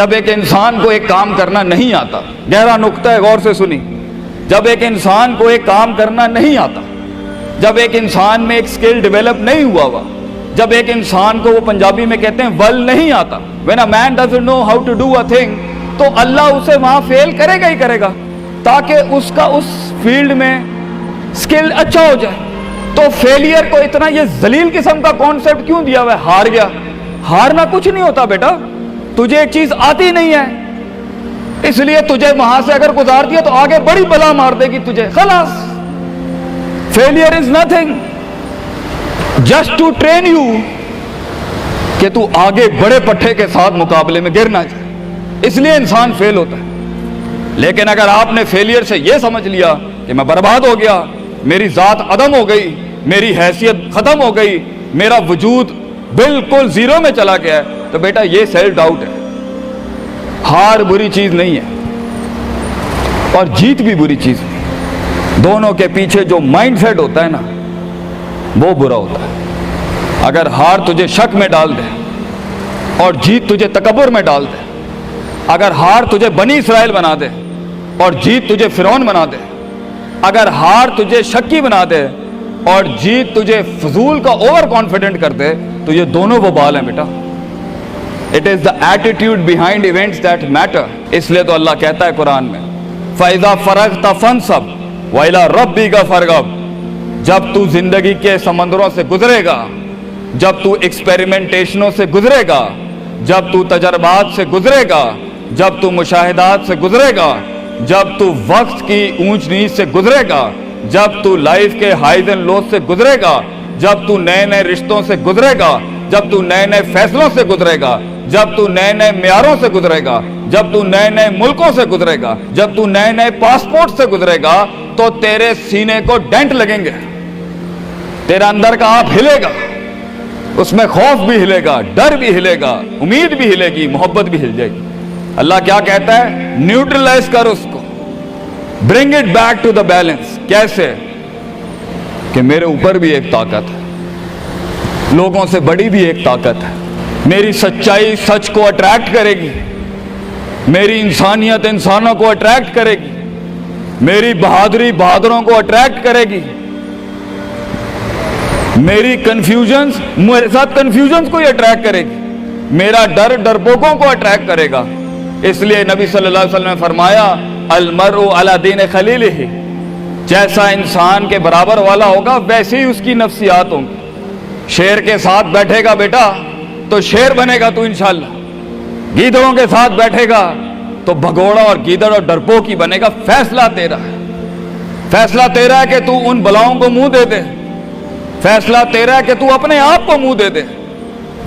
جب ایک انسان کو ایک کام کرنا نہیں آتا، گہرا نقطہ ہے، غور سے سنی، جب ایک انسان کو ایک کام کرنا نہیں آتا، جب ایک انسان میں ایک سکل ڈیولپ نہیں ہوا، جب ایک انسان کو، وہ پنجابی میں کہتے ہیں ول نہیں آتا، when a man doesn't know how to do a thing، تو اللہ اسے وہاں فیل کرے گا ہی کرے گا تاکہ اس کا اس فیلڈ میں سکل اچھا ہو جائے۔ تو فیلئر کو اتنا یہ ذلیل قسم کا کانسیپٹ کیوں دیا ہوا ہے؟ ہار گیا، ہارنا کچھ نہیں ہوتا بیٹا، تجھے ایک چیز آتی نہیں ہے اس لیے تجھے وہاں سے اگر گزار دیا تو آگے بڑی بلا مار دے گی تجھے، خلاص۔ Failure is nothing just to train you کہ تو آگے بڑے پٹھے کے ساتھ مقابلے میں گر نہ جائے، اس لیے انسان فیل ہوتا ہے۔ لیکن اگر آپ نے فیلئر سے یہ سمجھ لیا کہ میں برباد ہو گیا، میری ذات عدم ہو گئی، میری حیثیت ختم ہو گئی، میرا وجود بالکل زیرو میں چلا گیا ہے، تو بیٹا یہ سیلف ڈاؤٹ ہے۔ ہار بری چیز نہیں ہے اور جیت بھی بری چیز نہیں، دونوں کے پیچھے جو مائنڈ سیٹ ہوتا ہے نا وہ برا ہوتا ہے۔ اگر ہار تجھے شک میں ڈال دے اور جیت تجھے تکبر میں ڈال دے، اگر ہار تجھے بنی اسرائیل بنا دے اور جیت تجھے فرعون بنا دے، اگر ہار تجھے شکی بنا دے اور جیت تجھے فضول کا اوور کانفیڈنٹ کر دے، تو یہ دونوں وبال ہیں بیٹا۔ It is the attitude behind events that matter۔ اس لیے تو اللہ کہتا ہے قرآن میں فَإِذَا فَرَغْتَ فَانْصَبْ وَإِلَىٰ رَبِّكَ فَارْغَب۔ جب تو زندگی کے سمندروں سے گزرے گا، جب تو ایکسپیریمنٹیشنوں سے گزرے گا، جب تو تجربات سے گزرے گا، جب تو مشاہدات سے گزرے گا، جب تو وقت کی اونچ نیچ سے گزرے گا، جب تو لائف کے ہائیز اینڈ لوز سے گزرے گا، جب تو نئے نئے رشتوں سے گزرے گا، جب تو نئے نئے فیصلوں سے گزرے گا، جب تو نئے نئے معیاروں سے گزرے گا، جب تو نئے نئے ملکوں سے گزرے گا، جب تو نئے نئے پاسپورٹ سے گزرے گا، تو تیرے سینے کو ڈینٹ لگیں گے، تیرا اندر کا آپ ہلے گا، اس میں خوف بھی ہلے گا، ڈر بھی ہلے گا، امید بھی ہلے گی، محبت بھی ہل جائے گی۔ اللہ کیا کہتا ہے؟ نیوٹرلائز کر اس کو، bring it back to the balance. کیسے؟ کہ میرے اوپر بھی ایک طاقت ہے، لوگوں سے بڑی بھی ایک طاقت ہے، میری سچائی سچ کو اٹریکٹ کرے گی، میری انسانیت انسانوں کو اٹریکٹ کرے گی، میری بہادری بہادروں کو اٹریکٹ کرے گی، میری کنفیوژنز میرے ساتھ کنفیوژنز کو ہی اٹریکٹ کرے گی، میرا ڈر ڈرپوکوں کو اٹریکٹ کرے گا۔ اس لیے نبی صلی اللہ علیہ وسلم نے فرمایا المرء علی دین خلیلہ، جیسا انسان کے برابر والا ہوگا ویسے ہی اس کی نفسیات ہوں گی۔ شیر کے ساتھ بیٹھے گا بیٹا تو شیر بنے گا تو انشاءاللہ، گیدڑوں کے ساتھ بیٹھے گا تو بھگوڑا اور گیدڑ اور ڈرپوک ہی بنے گا۔ فیصلہ تیرا ہے، فیصلہ تیرا ہے کہ تو ان بلاؤں کو منہ دے دے، فیصلہ تیرا ہے کہ تو اپنے آپ کو منہ دے دے،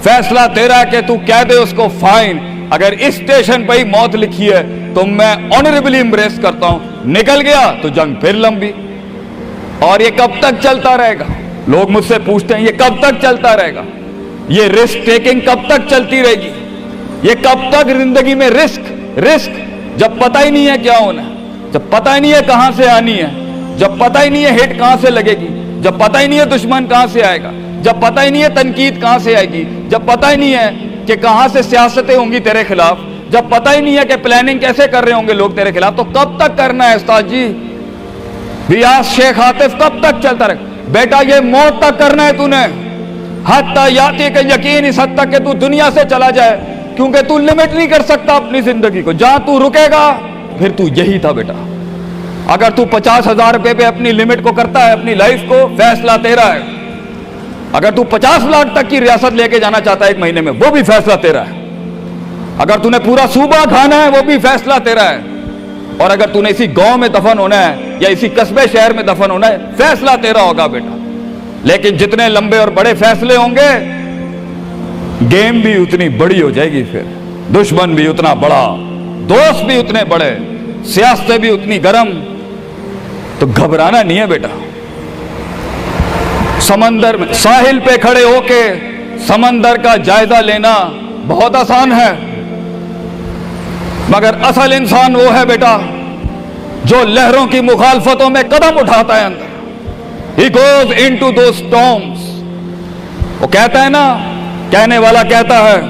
فیصلہ تیرا ہے کہ تو کہہ دے اس کو فائن، اگر اس اسٹیشن پہ ہی موت لکھی ہے تو میں آنریبلی امبریس کرتا ہوں، نکل گیا تو جنگ پھر لمبی۔ اور یہ کب تک چلتا رہے گا؟ لوگ مجھ سے پوچھتے ہیں یہ کب تک چلتا رہے گا؟ یہ رسک ٹیکنگ کب تک چلتی رہے گی؟ یہ کب تک زندگی میں رسک جب پتہ ہی نہیں ہے کیا ہونا ہے، جب پتہ ہی نہیں ہے کہاں سے آنی ہے، جب پتہ ہی نہیں ہے ہٹ کہاں سے لگے گی، جب پتہ ہی نہیں ہے دشمن کہاں سے آئے گا، جب پتہ ہی نہیں ہے تنقید کہاں سے آئے گی، جب پتہ ہی نہیں ہے کہ کہاں سے سیاستیں ہوں گی تیرے خلاف، جب پتہ ہی نہیں ہے کہ پلاننگ کیسے کر رہے ہوں گے لوگ تیرے خلاف، تو کب تک کرنا ہے استاد جی؟ ریاض شیخ عاطف کب تک چلتا رہے؟ بیٹا یہ موت تک کرنا ہے تو نے، حتیٰ یاتی کا یقین، اس حد تک کہ تو دنیا سے چلا جائے، کیونکہ تو لمٹ نہیں کر سکتا اپنی زندگی کو، جہاں تو رکے گا پھر تو یہی تھا بیٹا۔ اگر تو 50,000 روپے پہ اپنی لمٹ کو کرتا ہے، اپنی لائف کو، فیصلہ تیرا ہے۔ اگر تو 50 لاکھ تک کی ریاست لے کے جانا چاہتا ہے ایک مہینے میں، وہ بھی فیصلہ تیرا ہے۔ اگر تو نے پورا صوبہ کھانا ہے، وہ بھی فیصلہ تیرا ہے۔ اور اگر تو نے اسی گاؤں میں دفن ہونا ہے یا اسی قصبے شہر میں دفن ہونا ہے، فیصلہ تیرا ہوگا بیٹا۔ لیکن جتنے لمبے اور بڑے فیصلے ہوں گے، گیم بھی اتنی بڑی ہو جائے گی، پھر دشمن بھی اتنا بڑا، دوست بھی اتنے بڑے، سیاستیں بھی اتنی گرم۔ تو گھبرانا نہیں ہے بیٹا۔ سمندر میں ساحل پہ کھڑے ہو کے سمندر کا جائزہ لینا بہت آسان ہے، مگر اصل انسان وہ ہے بیٹا جو لہروں کی مخالفتوں میں قدم اٹھاتا ہے اندر۔ He goes into those storms۔ وہ کہتا ہے نا، کہنے والا کہتا ہے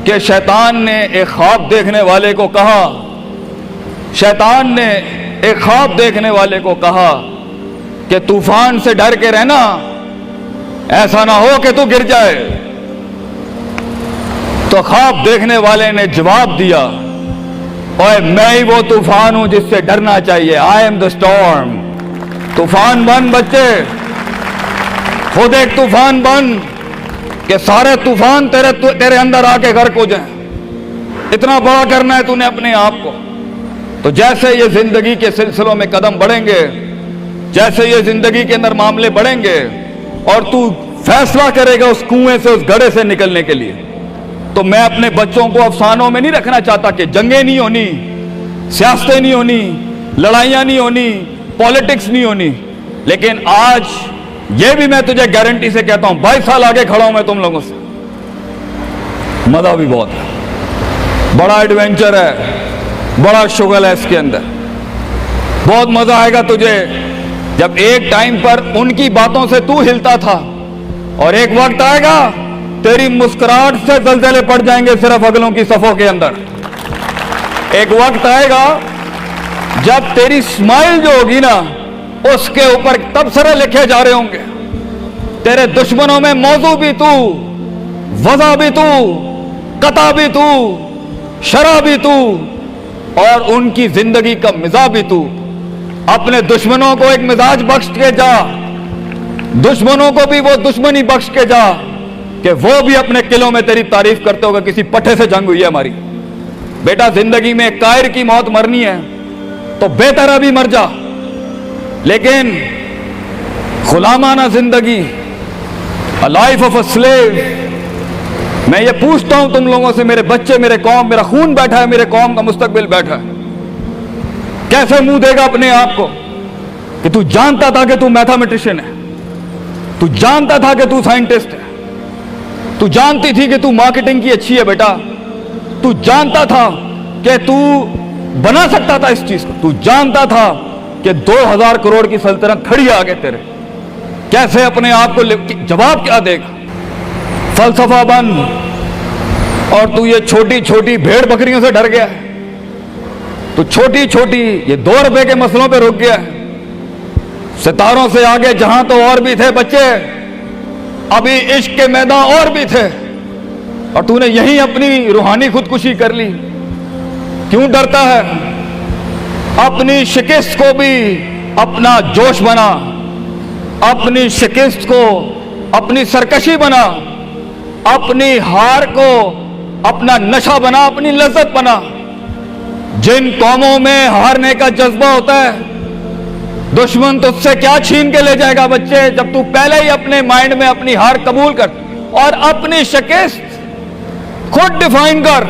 کہ شیطان نے ایک خواب دیکھنے والے کو کہا، شیطان نے ایک خواب دیکھنے والے کو کہا کہ طوفان سے ڈر کے رہنا، ایسا نہ ہو کہ تو گر جائے۔ تو خواب دیکھنے والے نے جواب دیا، اوے میں ہی وہ طوفان ہوں جس سے ڈرنا چاہیے، آئی ایم دا اسٹارم۔ طوفان بن بچے، خود ایک طوفان بن کہ سارے طوفان تیرے اندر آ کے غرق ہو جائیں۔ اتنا بڑا کرنا ہے تو نے اپنے آپ کو۔ تو جیسے یہ زندگی کے سلسلوں میں قدم بڑھیں گے، جیسے یہ زندگی کے اندر معاملے بڑھیں گے اور تو فیصلہ کرے گا اس کنویں سے، اس گڑھے سے نکلنے کے لیے، تو میں اپنے بچوں کو افسانوں میں نہیں رکھنا چاہتا کہ جنگیں نہیں ہونی، سیاستیں نہیں ہونی، لڑائیاں نہیں ہونی، پالیٹکس نہیں ہونی، لیکن آج یہ بھی میں تجھے گارنٹی سے کہتا ہوں 22 سال آگے کھڑا ہوں میں تم لوگوں سے، مزہ بھی بہت ہے، بڑا ایڈونچر ہے، بڑا شغل ہے اس کے اندر، بہت مزہ آئے گا تجھے جب ایک ٹائم پر ان کی باتوں سے تو ہلتا تھا اور ایک وقت آئے گا تیری مسکراہٹ سے زلزلے پڑ جائیں گے صرف اگلوں کی صفوں کے اندر۔ ایک وقت آئے گا جب تیری اسمائل جو ہوگی نا اس کے اوپر تبصرے لکھے جا رہے ہوں گے، تیرے دشمنوں میں موضوع بھی تو، وضع بھی تو، قطع بھی تو، شرح بھی تو، اور ان کی زندگی کا مزاج بھی تو۔ اپنے دشمنوں کو ایک مزاج بخش کے جا، دشمنوں کو بھی وہ دشمنی بخش کے جا کہ وہ بھی اپنے قلعوں میں تیری تعریف کرتے ہوگا کسی پٹھے سے جنگ ہوئی ہے ہماری۔ بیٹا زندگی میں کائر کی موت مرنی ہے تو بہتر ابھی مر جا، لیکن غلامانہ زندگی، a life of a slave، میں یہ پوچھتا ہوں تم لوگوں سے، میرے بچے، میرے قوم، میرا خون بیٹھا ہے، میرے قوم کا مستقبل بیٹھا ہے، کیسے منہ دے گا اپنے آپ کو کہ تو جانتا تھا کہ تو میتھمیٹیشین ہے، تو جانتا تھا کہ تو سائنٹسٹ ہے، تو جانتی تھی کہ تو مارکیٹنگ کی اچھی ہے بیٹا، تو جانتا تھا کہ تو بنا سکتا تھا اس چیز کو، تو جانتا تھا کہ 2000 کروڑ کی سلطنت کھڑی ہے آگے تیرے، کیسے اپنے آپ کو جواب کیا دے گا؟ فلسفہ بن، اور تو یہ چھوٹی چھوٹی بھیڑ بکریوں سے ڈر گیا ہے، تو چھوٹی چھوٹی یہ 2 روپے کے مسئلوں پہ رک گیا ہے۔ ستاروں سے آگے جہاں تو اور بھی تھے بچے، ابھی عشق کے میدان اور بھی تھے، اور تو نے یہیں اپنی روحانی خودکشی کر لی۔ کیوں ڈرتا ہے؟ اپنی شکست کو بھی اپنا جوش بنا، اپنی شکست کو اپنی سرکشی بنا، اپنی ہار کو اپنا نشہ بنا، اپنی لذت بنا۔ جن قوموں میں ہارنے کا جذبہ ہوتا ہے، دشمن تجھ سے کیا چھین کے لے جائے گا بچے، جب تو پہلے ہی اپنے مائنڈ میں اپنی ہار قبول کر اور اپنی شکست خود ڈیفائن کر۔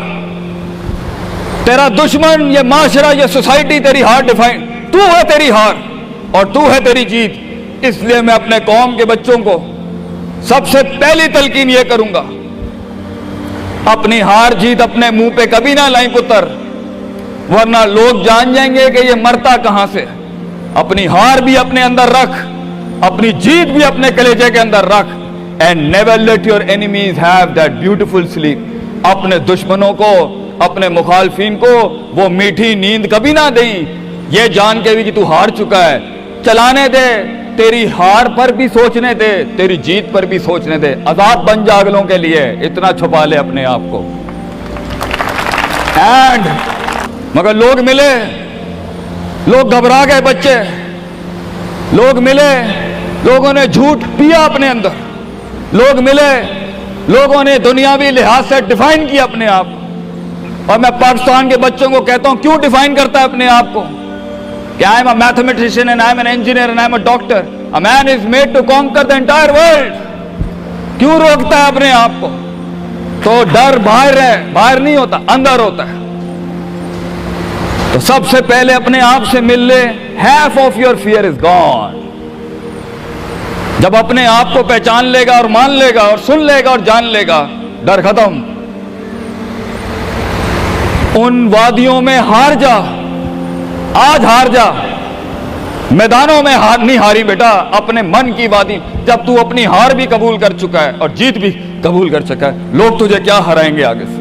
تیرا دشمن، یہ معاشرہ، یہ سوسائٹی تیری ہار ڈیفائن، تو ہے تیری ہار اور تو ہے تیری جیت۔ اس لیے میں اپنے قوم کے بچوں کو سب سے پہلی تلقین یہ کروں گا، اپنی ہار جیت اپنے منہ پہ کبھی نہ لائیں پتر، ورنہ لوگ جان جائیں گے کہ یہ مرتا کہاں سے۔ اپنی ہار بھی اپنے اندر رکھ، اپنی جیت بھی اپنے کلیجے کے اندر رکھ، and never let your enemies have that beautiful sleep۔ اپنے دشمنوں کو، اپنے مخالفین کو وہ میٹھی نیند کبھی نہ دیں، یہ جان کے بھی کہ تو ہار چکا ہے۔ چلانے دے، تیری ہار پر بھی سوچنے دے، تیری جیت پر بھی سوچنے دے۔ آزاد بن جا اگلوں کے لیے، اتنا چھپا لے اپنے آپ کو۔ اینڈ مگر لوگ ملے، لوگ گھبرا گئے بچے، لوگ ملے، لوگوں نے جھوٹ پیا اپنے اندر، لوگ ملے، لوگوں نے دنیاوی لحاظ سے ڈیفائن کیا اپنے آپ کو۔ اور میں پاکستان کے بچوں کو کہتا ہوں، کیوں ڈیفائن کرتا ہے اپنے آپ کو کہ I am a mathematician and I am an engineer and I am a doctor. A man is made to conquer the entire world۔ کیوں روکتا ہے اپنے آپ کو؟ تو ڈر باہر ہے، باہر نہیں ہوتا، اندر ہوتا ہے۔ تو سب سے پہلے اپنے آپ سے مل لے، half of your fear is gone۔ جب اپنے آپ کو پہچان لے گا اور مان لے گا اور سن لے گا اور جان لے گا، ڈر ختم۔ ان وادیوں میں ہار جا، آج ہار جا، میدانوں میں ہار نہیں ہاری بیٹا، اپنے من کی وادی۔ جب تو اپنی ہار بھی قبول کر چکا ہے اور جیت بھی قبول کر چکا ہے، لوگ تجھے کیا ہرائیں گے آگے سے؟